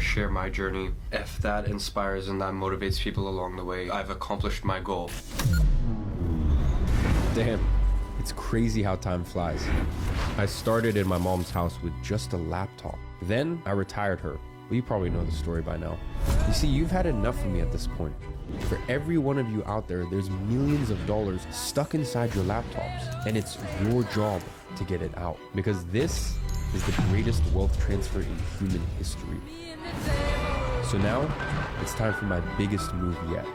share my journey. If that inspires and that motivates people along the way, I've accomplished my goal. Damn, it's crazy how time flies. I started in my mom's house with just a laptop. Then I retired her. Well, you probably know the story by now. You see, you've had enough of me at this point. For every one of you out there, there's millions of dollars stuck inside your laptops, and it's your job to get it out, because this is the greatest wealth transfer in human history. So now, it's time for my biggest move yet.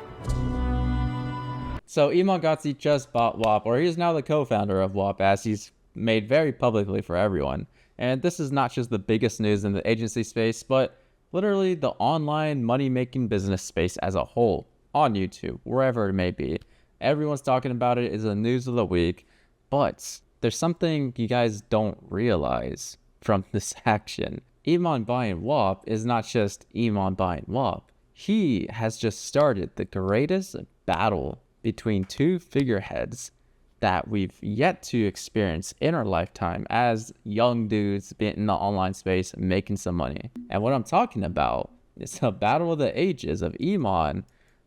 So Iman Ghadzhi just bought Whop, or he is now the co-founder of Whop, as he's made very publicly for everyone. And this is not just the biggest news in the agency space, but literally the online money-making business space as a whole, on YouTube, wherever it may be. Everyone's talking about it. It's the news of the week. But there's something you guys don't realize from this action. Iman buying Whop is not just Iman buying Whop. He has just started the greatest battle between two figureheads that we've yet to experience in our lifetime as young dudes being in the online space making some money. And what I'm talking about is a battle of the ages of Iman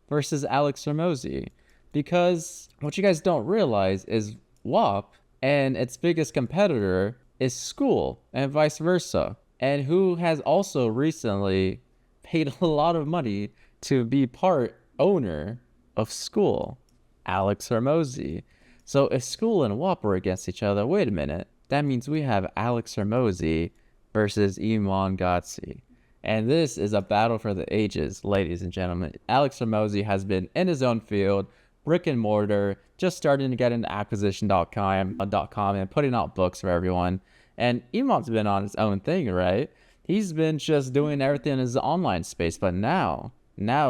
versus Alex Hormozi. Because what you guys don't realize is Whop and its biggest competitor is School, and vice versa. And who has also recently paid a lot of money to be part owner of School, Alex Hormozi. So if School and Whop are against each other, wait a minute, that means we have Alex Hormozi versus Iman Ghadzhi. And this is a battle for the ages, ladies and gentlemen. Alex Hormozi has been in his own field, brick and mortar, just starting to get into acquisition.com and putting out books for everyone. And Iman's been on his own thing, right? He's been just doing everything in his online space. But now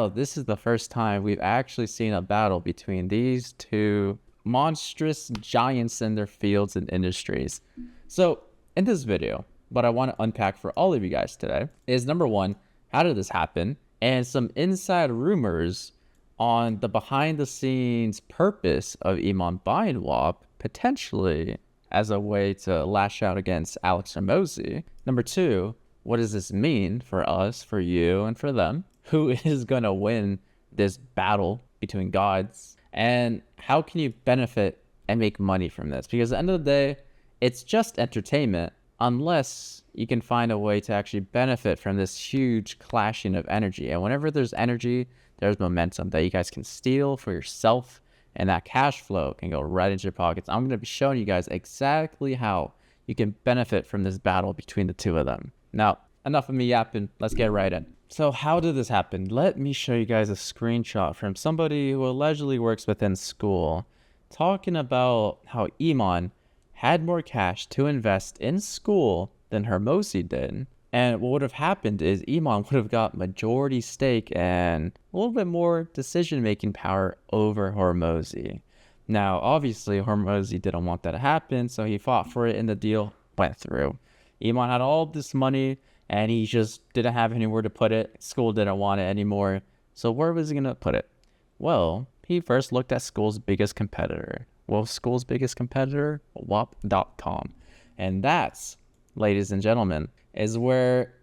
this is the first time we've actually seen a battle between these two monstrous giants in their fields and industries. So in this video, what I want to unpack for all of you guys today is, number one, how did this happen? And some inside rumors on the behind the scenes purpose of Iman buying Whop, potentially as a way to lash out against Alex Hormozi. Number two, what does this mean for us, for you, and for them? Who is going to win this battle between gods? And how can you benefit and make money from this? Because at the end of the day, it's just entertainment, unless you can find a way to actually benefit from this huge clashing of energy. And whenever there's energy, there's momentum that you guys can steal for yourself, and that cash flow can go right into your pockets. I'm going to be showing you guys exactly how you can benefit from this battle between the two of them. Now, enough of me yapping. Let's get right in. So how did this happen? Let me show you guys a screenshot from somebody who allegedly works within School, talking about how Iman had more cash to invest in School than Hormozi did. And what would have happened is Iman would have got majority stake and a little bit more decision-making power over Hormozi. Now, obviously, Hormozi didn't want that to happen, so he fought for it and the deal went through. Iman had all this money and he just didn't have anywhere to put it. School didn't want it anymore. So where was he going to put it? Well, he first looked at School's biggest competitor. Well, School's biggest competitor, Whop.com. And that's, ladies and gentlemen, is where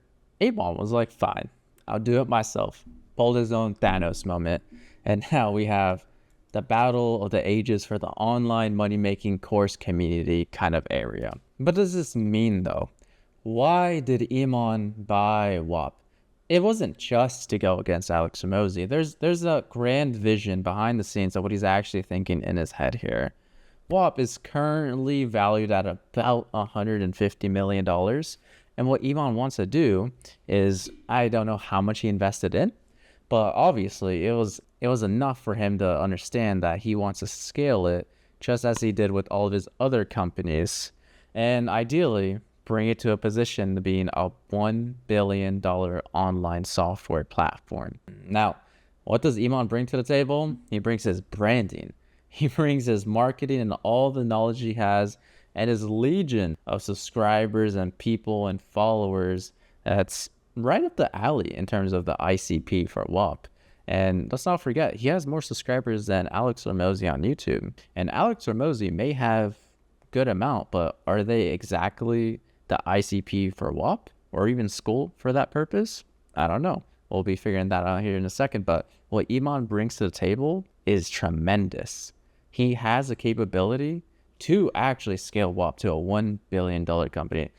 Iman was like, fine, I'll do it myself. Pulled his own Thanos moment. And now we have the battle of the ages for the online money-making course community kind of area. What does this mean, though? Why did Iman buy Whop? It wasn't just to go against Alex Hormozi. There's a grand vision behind the scenes of what he's actually thinking in his head here. Whop is currently valued at about $150 million. And what Iman wants to do is, I don't know how much he invested in, but obviously it was enough for him to understand that he wants to scale it just as he did with all of his other companies. And ideally, bring it to a position to being a $1 billion online software platform. Now, what does Iman bring to the table? He brings his branding. He brings his marketing and all the knowledge he has and his legion of subscribers and people and followers. That's right up the alley in terms of the ICP for Whop. And let's not forget, he has more subscribers than Alex Hormozi on YouTube. And Alex Hormozi may have good amount, but are they exactly the ICP for Whop or even School for that purpose? I don't know. We'll be figuring that out here in a second. But what Iman brings to the table is tremendous. He has the capability to actually scale Whop to a $1 billion company.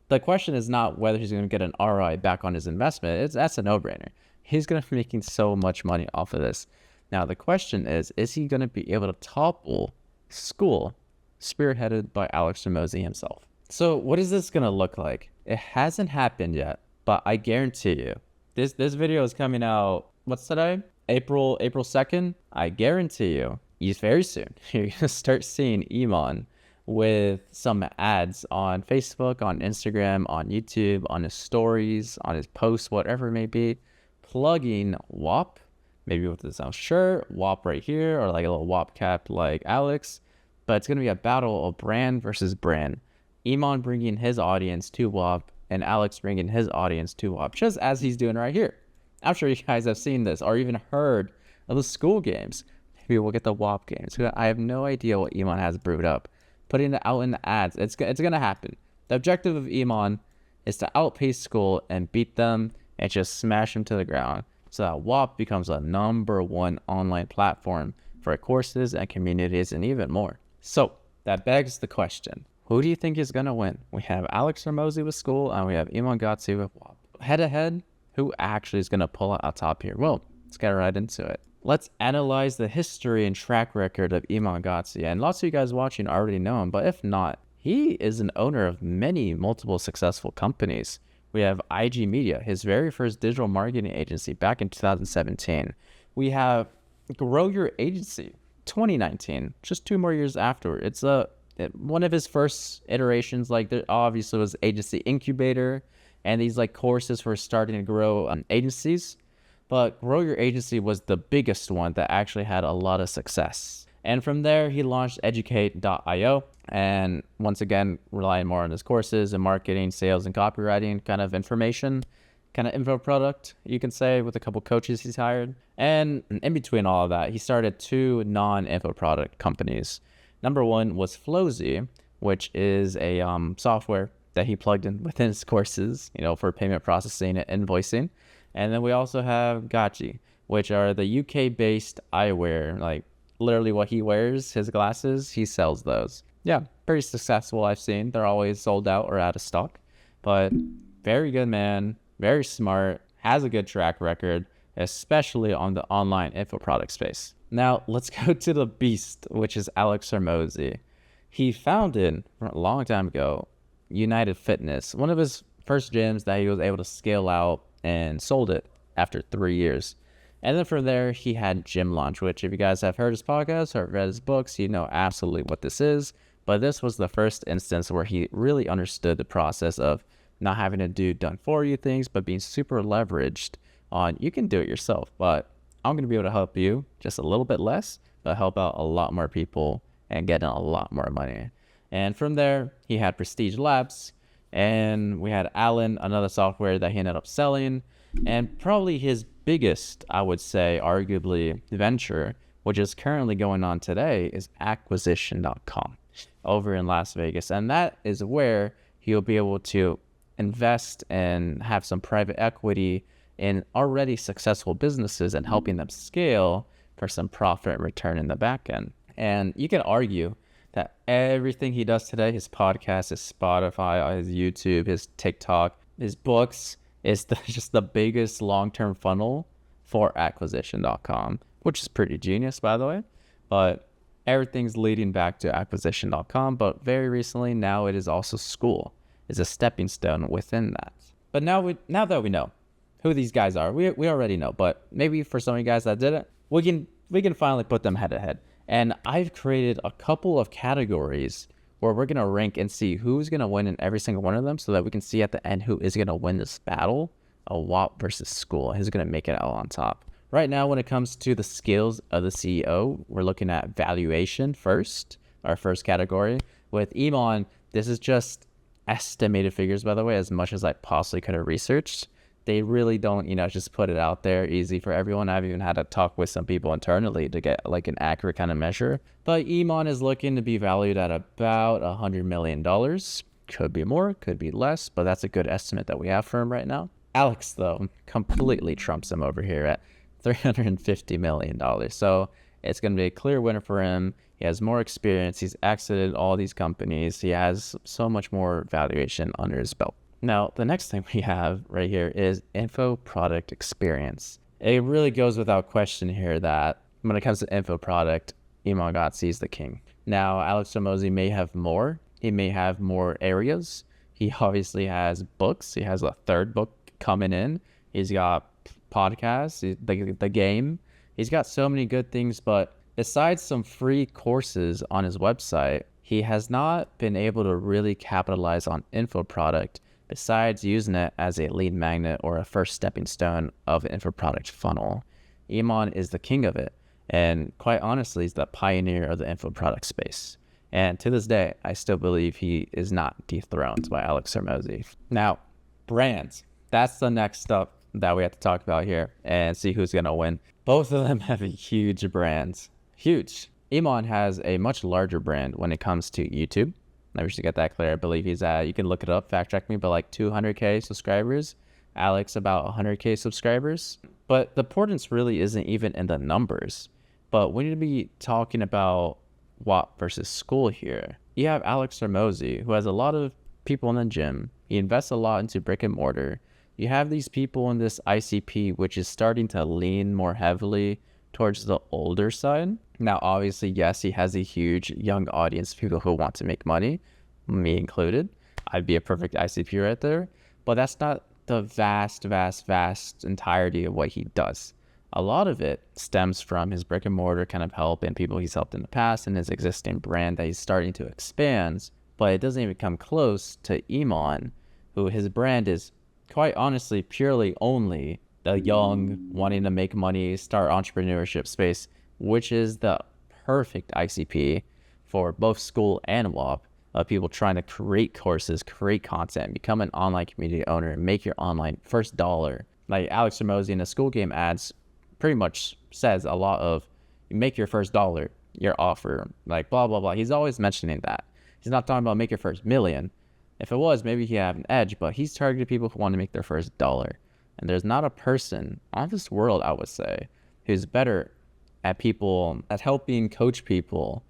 The question is not whether he's going to get an ROI back on his investment. That's a no-brainer. He's going to be making so much money off of this. Now, the question is he going to be able to topple School, spearheaded by Alex Hormozi himself? So what is this going to look like? It hasn't happened yet, but I guarantee you, this video is coming out, what's today? April 2nd. I guarantee you, very soon, you're going to start seeing Iman with some ads on Facebook, on Instagram, on YouTube, on his stories, on his posts, whatever it may be, plugging Whop, maybe with his own shirt, Whop right here, or like a little Whop cap like Alex. But it's going to be a battle of brand versus brand. Iman bringing his audience to Whop, and Alex bringing his audience to Whop, just as he's doing right here. I'm sure you guys have seen this or even heard of the school games. Maybe we'll get the Whop games. I have no idea what Iman has brewed up. Putting it out in the ads. It's going to happen. The objective of Iman is to outpace School and beat them and just smash them to the ground so that Whop becomes a #1 online platform for courses and communities and even more. So that begs the question. Who do you think is going to win? We have Alex Hormozi with School and we have Iman Ghadzhi with Whop. Head to head, who actually is going to pull out top here? Well, let's get right into it. Let's analyze the history and track record of Iman Ghadzhi. And lots of you guys watching already know him, but if not, he is an owner of multiple successful companies. We have IG Media, his very first digital marketing agency back in 2017. We have Grow Your Agency, 2019, just 2 more years after. It's one of his first iterations. Like, there obviously was Agency Incubator and these like courses for starting to grow agencies. But Grow Your Agency was the biggest one that actually had a lot of success. And from there, he launched educate.io. And once again, relying more on his courses and marketing, sales, and copywriting kind of information, kind of info product, you can say, with a couple coaches he's hired. And in between all of that, he started 2 non-info product companies. Number one was Flowzy, which is a software that he plugged in within his courses, for payment processing and invoicing. And then we also have Ghadzhi, which are the UK-based eyewear, like literally what he wears, his glasses, he sells those. Yeah, pretty successful, I've seen. They're always sold out or out of stock. But very good man, very smart, has a good track record, especially on the online info product space. Now, let's go to the beast, which is Alex Hormozi. He founded, a long time ago, United Fitness, one of his first gyms that he was able to scale out, and sold it after 3 years. And then from there, he had Gym Launch, which if you guys have heard his podcast or read his books, you know absolutely what this is. But this was the first instance where he really understood the process of not having to do done for you things, but being super leveraged on you can do it yourself, but I'm going to be able to help you just a little bit less, but help out a lot more people and get in a lot more money. And from there, he had Prestige Labs, and we had Alan, another software that he ended up selling. And probably his biggest, I would say, arguably, venture, which is currently going on today, is acquisition.com over in Las Vegas. And that is where he'll be able to invest and have some private equity in already successful businesses and helping them scale for some profit and return in the back end. And you can argue that everything he does today, his podcast, his Spotify, his YouTube, his TikTok, his books, is just the biggest long-term funnel for acquisition.com, which is pretty genius, by the way. But everything's leading back to acquisition.com. But very recently, now it is also School. It's a stepping stone within that. But now that we know who these guys are, we already know. But maybe for some of you guys that didn't, we can finally put them head to head. And I've created a couple of categories where we're going to rank and see who's going to win in every single one of them so that we can see at the end who is going to win this battle of Whop versus School, who's going to make it out on top. Right now, when it comes to the skills of the CEO, we're looking at valuation first, our first category. With Iman, this is just estimated figures, by the way, as much as I possibly could have researched. They really don't, just put it out there easy for everyone. I've even had to talk with some people internally to get like an accurate kind of measure. But Iman is looking to be valued at about $100 million. Could be more, could be less, but that's a good estimate that we have for him right now. Alex, though, completely trumps him over here at $350 million. So it's going to be a clear winner for him. He has more experience. He's exited all these companies. He has so much more valuation under his belt. Now, the next thing we have right here is info product experience. It really goes without question here that when it comes to info product, Iman Ghadzhi is the king. Now, Alex Hormozi may have more. He may have more areas. He obviously has books. He has a third book coming in. He's got podcasts, the game. He's got so many good things, but besides some free courses on his website, he has not been able to really capitalize on info product besides using it as a lead magnet or a first stepping stone of an info product funnel. Iman is the king of it, and quite honestly, he's the pioneer of the info product space. And to this day, I still believe he is not dethroned by Alex Hormozi. Now, brands. That's the next stuff that we have to talk about here and see who's going to win. Both of them have huge brands. Huge. Iman has a much larger brand when it comes to YouTube. I wish to get that clear. I believe he's at, you can look it up, fact check me, but like 200K subscribers. Alex about 100K subscribers. But the importance really isn't even in the numbers. But we need to be talking about Whop versus school here. You have Alex Hormozi, who has a lot of people in the gym. He invests a lot into brick and mortar. You have these people in this ICP, which is starting to lean more heavily towards the older side. Now, obviously, yes, he has a huge young audience, people who want to make money, me included. I'd be a perfect ICP right there. But that's not the vast entirety of what he does. A lot of it stems from his brick and mortar kind of help and people he's helped in the past and his existing brand that he's starting to expand. But it doesn't even come close to Iman, who his brand is quite honestly purely only the young wanting to make money, start entrepreneurship space, which is the perfect ICP for both school and Whop, of people trying to create courses, create content, become an online community owner, and make your online first dollar. Like Alex Hormozi in the school game ads pretty much says a lot of, you make your first dollar, your offer, like blah, blah, blah. He's always mentioning that. He's not talking about make your first million. If it was, maybe he'd have an edge, but he's targeting people who want to make their first dollar. And there's not a person on this world, I would say, who's better at people, at helping coach people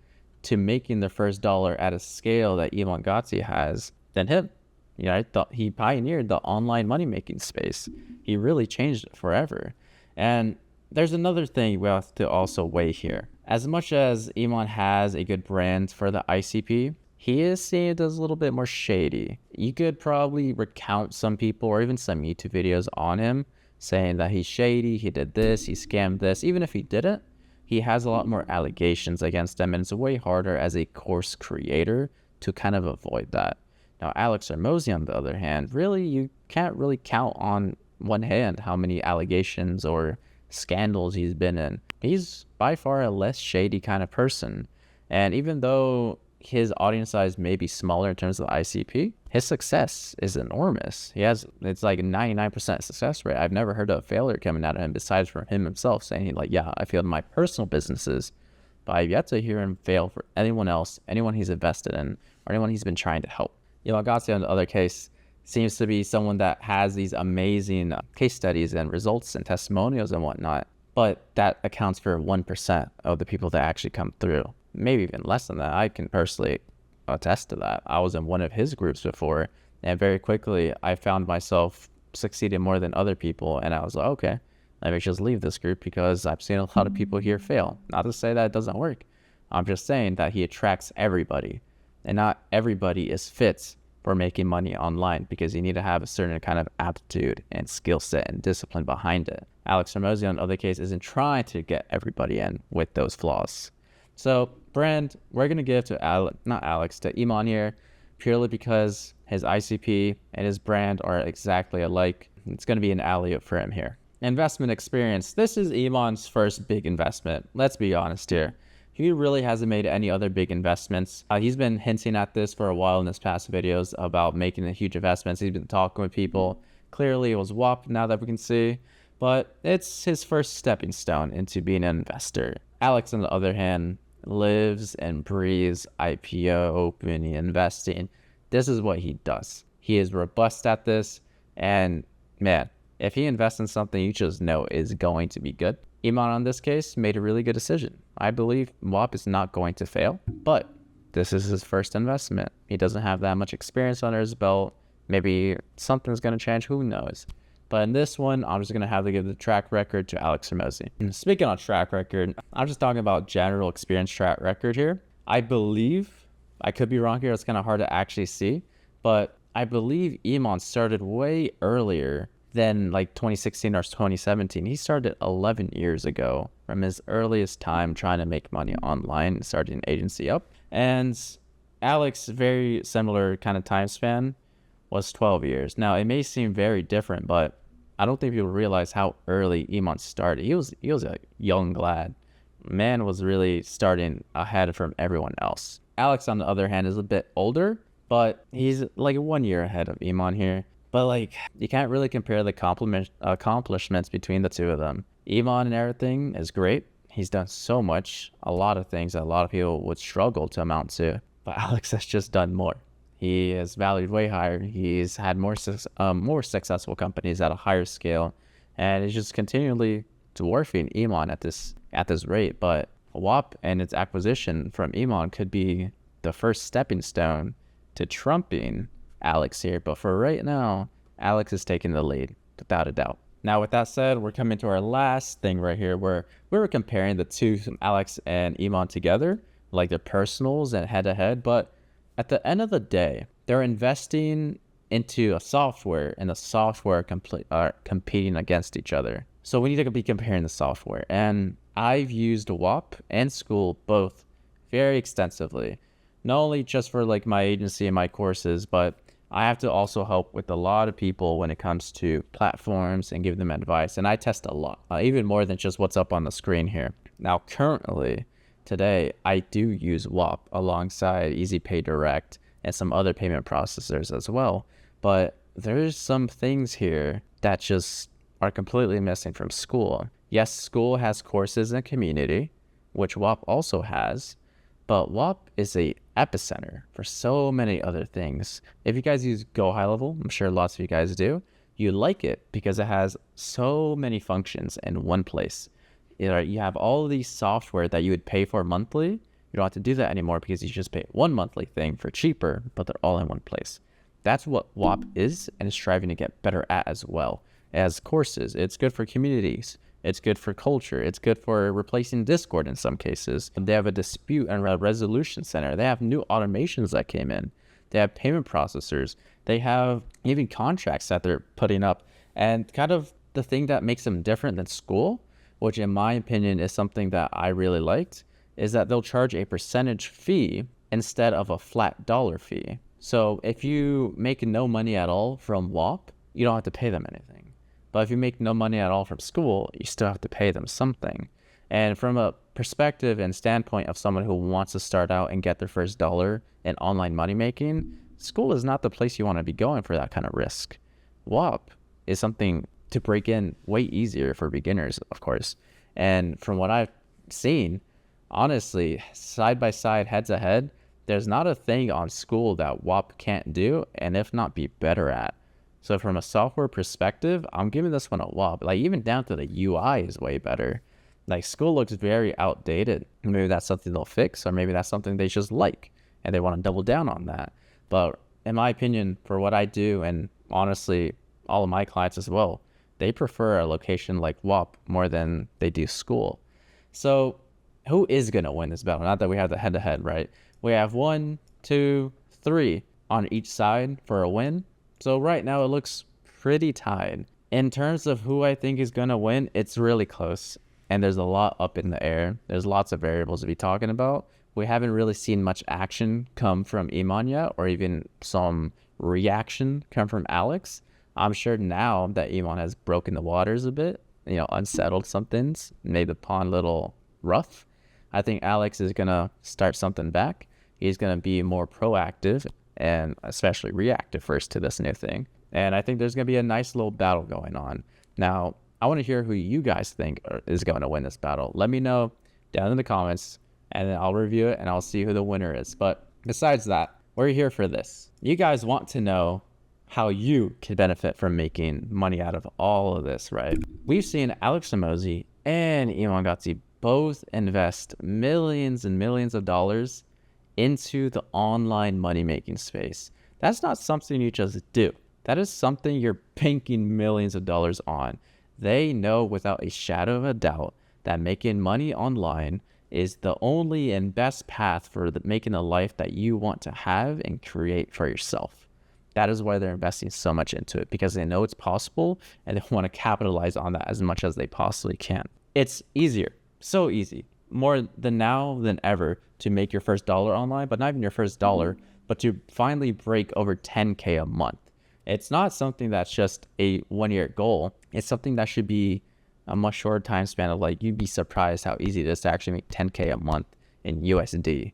to making their first dollar at a scale that Iman Ghadzhi has than him. You know, he pioneered the online money-making space. He really changed it forever. And there's another thing we have to also weigh here. As much as Iman has a good brand for the ICP, he is seen as a little bit more shady. You could probably recount some people or even some YouTube videos on him saying that he's shady, he did this, he scammed this. Even if he didn't, he has a lot more allegations against him, and it's way harder as a course creator to kind of avoid that. Now, Alex Hormozi, on the other hand, really, you can't really count on one hand how many allegations or scandals he's been in. He's by far a less shady kind of person. And even though his audience size may be smaller in terms of the ICP, his success is enormous. It's like a 99% success rate. I've never heard of a failure coming out of him besides from him himself saying like, yeah, I failed in my personal businesses, but I've yet to hear him fail for anyone else, anyone he's invested in, or anyone he's been trying to help. Iman Ghadzhi, on the other case, seems to be someone that has these amazing case studies and results and testimonials and whatnot, but that accounts for 1% of the people that actually come through. Maybe even less than that. I can personally attest to that. I was in one of his groups before, and very quickly I found myself succeeding more than other people, and I was like, okay, let me just leave this group because I've seen a lot of people here fail. Not to say that it doesn't work. I'm just saying that he attracts everybody, and not everybody is fit for making money online because you need to have a certain kind of aptitude and skill set and discipline behind it. Alex Hormozi, on the other case, isn't trying to get everybody in with those flaws. So, brand, we're going to give to to Iman here, purely because his ICP and his brand are exactly alike. It's going to be an alley-oop for him here. Investment experience. This is Iman's first big investment. Let's be honest here. He really hasn't made any other big investments. He's been hinting at this for a while in his past videos about making the huge investments. He's been talking with people. Clearly, it was Whop now that we can see. But it's his first stepping stone into being an investor. Alex, on the other hand, lives and breathes IPO, opening, investing. This is what he does. He is robust at this, and man, If he invests in something you just know is going to be good, Iman on this case made a really good decision. I believe Whop is not going to fail, but this is his first investment. He doesn't have that much experience under his belt. Maybe something's going to change, who knows. But in this one, I'm just going to have to give the track record to Alex Hormozi. And speaking on track record, I'm just talking about general experience track record here. I believe, I could be wrong here, it's kind of hard to actually see, but I believe Iman started way earlier than like 2016 or 2017. He started 11 years ago from his earliest time trying to make money online, starting an agency up. And Alex, very similar kind of time span, was 12 years. Now, it may seem very different, but I don't think people realize how early Iman started. He was a young lad. Man was really starting ahead from everyone else. Alex, on the other hand, is a bit older, but he's like 1 year ahead of Iman here. But like, you can't really compare the accomplishments between the two of them. Iman and everything is great. He's done so much, a lot of things that a lot of people would struggle to amount to. But Alex has just done more. He is valued way higher. He's had more successful companies at a higher scale, and he's just continually dwarfing Iman at this rate. But Whop and its acquisition from Iman could be the first stepping stone to trumping Alex here. But for right now, Alex is taking the lead without a doubt. Now, with that said, we're coming to our last thing right here, where we were comparing the two, Alex and Iman, together, like their personals and head-to-head. But at the end of the day, they're investing into a software, and the software are competing against each other. So we need to be comparing the software. And I've used Whop and School both very extensively, not only just for like my agency and my courses, but I have to also help with a lot of people when it comes to platforms and give them advice. And I test a lot, even more than just what's up on the screen here. Now, currently, today, I do use Whop alongside Easy Pay Direct and some other payment processors as well. But there's some things here that just are completely missing from School. Yes, School has courses and community, which Whop also has, but Whop is a epicenter for so many other things. If you guys use Go High Level, I'm sure lots of you guys do, you like it because it has so many functions in one place. You have all of these software that you would pay for monthly. You don't have to do that anymore because you just pay one monthly thing for cheaper, but they're all in one place. That's what Whop is and is striving to get better at as well. As courses, it's good for communities. It's good for culture. It's good for replacing Discord in some cases. They have a dispute and resolution center. They have new automations that came in. They have payment processors. They have even contracts that they're putting up. And kind of the thing that makes them different than School, which in my opinion is something that I really liked, is that they'll charge a percentage fee instead of a flat dollar fee. So if you make no money at all from Whop, you don't have to pay them anything. But if you make no money at all from School, you still have to pay them something. And from a perspective and standpoint of someone who wants to start out and get their first dollar in online money making, School is not the place you want to be going for that kind of risk. Whop is something to break in way easier for beginners, of course. And from what I've seen, honestly, side by side, head to head, there's not a thing on School that Whop can't do, and if not, be better at. So from a software perspective, I'm giving this one a Whop. Like, even down to the UI is way better. Like, School looks very outdated. Maybe that's something they'll fix, or maybe that's something they just like, and they want to double down on that. But in my opinion, for what I do, and honestly, all of my clients as well, they prefer a location like Whop more than they do School. So who is going to win this battle? Not that we have the head-to-head, right? We have 1, 2, 3 on each side for a win. So right now it looks pretty tied. In terms of who I think is going to win, it's really close. And there's a lot up in the air. There's lots of variables to be talking about. We haven't really seen much action come from Iman yet, or even some reaction come from Alex. I'm sure now that Iman has broken the waters a bit, unsettled some things, made the pond a little rough, I think Alex is going to start something back. He's going to be more proactive and especially reactive first to this new thing. And I think there's going to be a nice little battle going on. Now, I want to hear who you guys think is going to win this battle. Let me know down in the comments, and then I'll review it and I'll see who the winner is. But besides that, we're here for this. You guys want to know how you could benefit from making money out of all of this, right? We've seen Alex Hormozi and Iman Ghadzhi both invest millions and millions of dollars into the online money-making space. That's not something you just do. That is something you're banking millions of dollars on. They know without a shadow of a doubt that making money online is the only and best path for making a life that you want to have and create for yourself. That is why they're investing so much into it, because they know it's possible and they want to capitalize on that as much as they possibly can. It's easier, so easy, more than now than ever to make your first dollar online, but not even your first dollar, but to finally break over 10K a month. It's not something that's just a 1-year goal. It's something that should be a much shorter time span of, like, you'd be surprised how easy it is to actually make 10K a month in USD.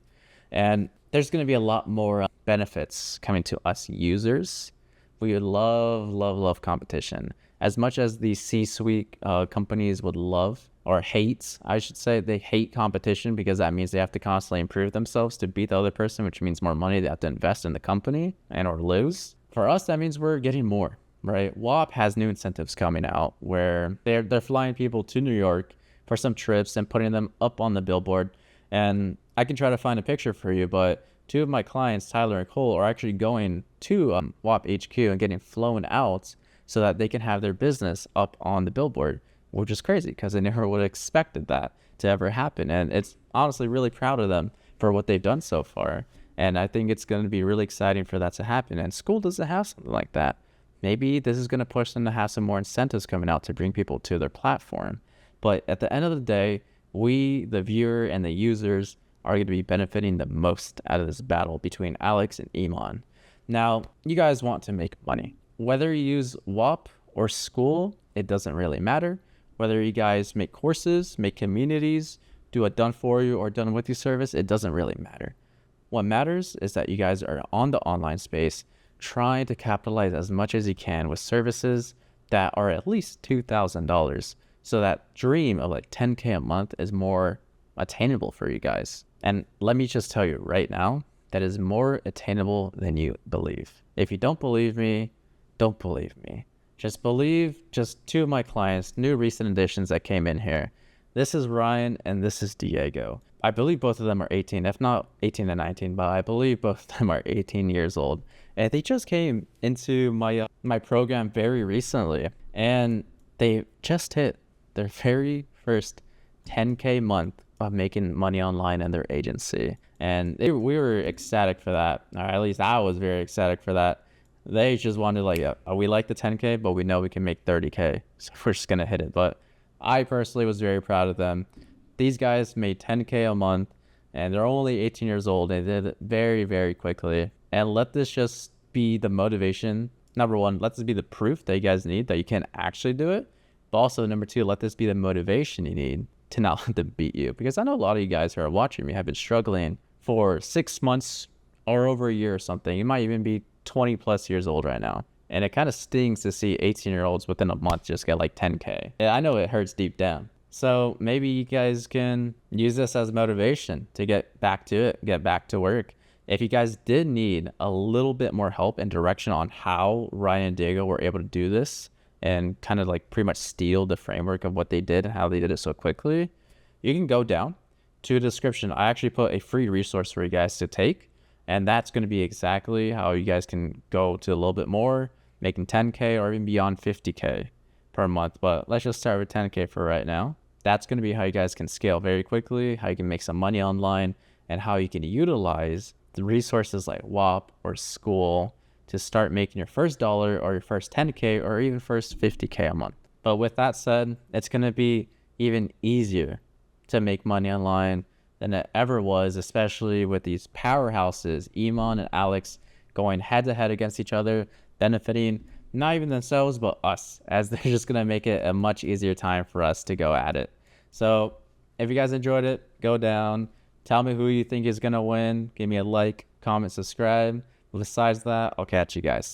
And there's going to be a lot more benefits coming to us users. We would love competition. As much as the C-suite companies would love, or hate, I should say, they hate competition because that means they have to constantly improve themselves to beat the other person, which means more money they have to invest in the company and or lose. For us, that means we're getting more, right? Whop has new incentives coming out where they're flying people to New York for some trips and putting them up on the billboard. And I can try to find a picture for you, but 2 of my clients, Tyler and Cole, are actually going to Whop HQ and getting flown out so that they can have their business up on the billboard, which is crazy because I never would have expected that to ever happen. And it's honestly really proud of them for what they've done so far. And I think it's going to be really exciting for that to happen. And school doesn't have something like that. Maybe this is going to push them to have some more incentives coming out to bring people to their platform. But at the end of the day, we, the viewer and the users, are going to be benefiting the most out of this battle between Alex and Iman. Now, you guys want to make money. Whether you use Whop or school, it doesn't really matter. Whether you guys make courses, make communities, do a done for you or done with you service, it doesn't really matter. What matters is that you guys are on the online space trying to capitalize as much as you can with services that are at least $2,000. So that dream of like 10K a month is more attainable for you guys. And let me just tell you right now, that is more attainable than you believe. If you don't believe me, don't believe me. Just believe just 2 of my clients, new recent additions that came in here. This is Ryan and this is Diego. I believe both of them are 18, if not 18 and 19, but I believe both of them are 18 years old. And they just came into my program very recently, and they just hit their very first 10K month of making money online in their agency. And we were ecstatic for that, or at least I was very ecstatic for that. They just wanted like, we like the 10K, but we know we can make 30K, so we're just gonna hit it. But I personally was very proud of them. These guys made 10K a month, and they're only 18 years old. They did it very, very quickly. And let this just be the motivation. Number 1, let this be the proof that you guys need that you can actually do it. But also, number 2, let this be the motivation you need to not let them beat you. Because I know a lot of you guys who are watching me have been struggling for 6 months or over a year or something. You might even be 20 plus years old right now. And it kind of stings to see 18-year-olds within a month just get like 10K. I know it hurts deep down. So maybe you guys can use this as motivation to get back to it, get back to work. If you guys did need a little bit more help and direction on how Ryan and Diego were able to do this and kind of like pretty much steal the framework of what they did and how they did it so quickly, you can go down to the description. I actually put a free resource for you guys to take, and that's going to be exactly how you guys can go to a little bit more, making 10K or even beyond 50K per month. But let's just start with 10K for right now. That's going to be how you guys can scale very quickly, how you can make some money online, and how you can utilize the resources like Whop or school to start making your first dollar or your first 10K or even first 50K a month. But with that said, it's going to be even easier to make money online than it ever was, especially with these powerhouses, Iman and Alex, going head to head against each other, benefiting not even themselves, but us, as they're just going to make it a much easier time for us to go at it. So if you guys enjoyed it, go down, tell me who you think is going to win, give me a like, comment, subscribe. Besides that, I'll catch you guys.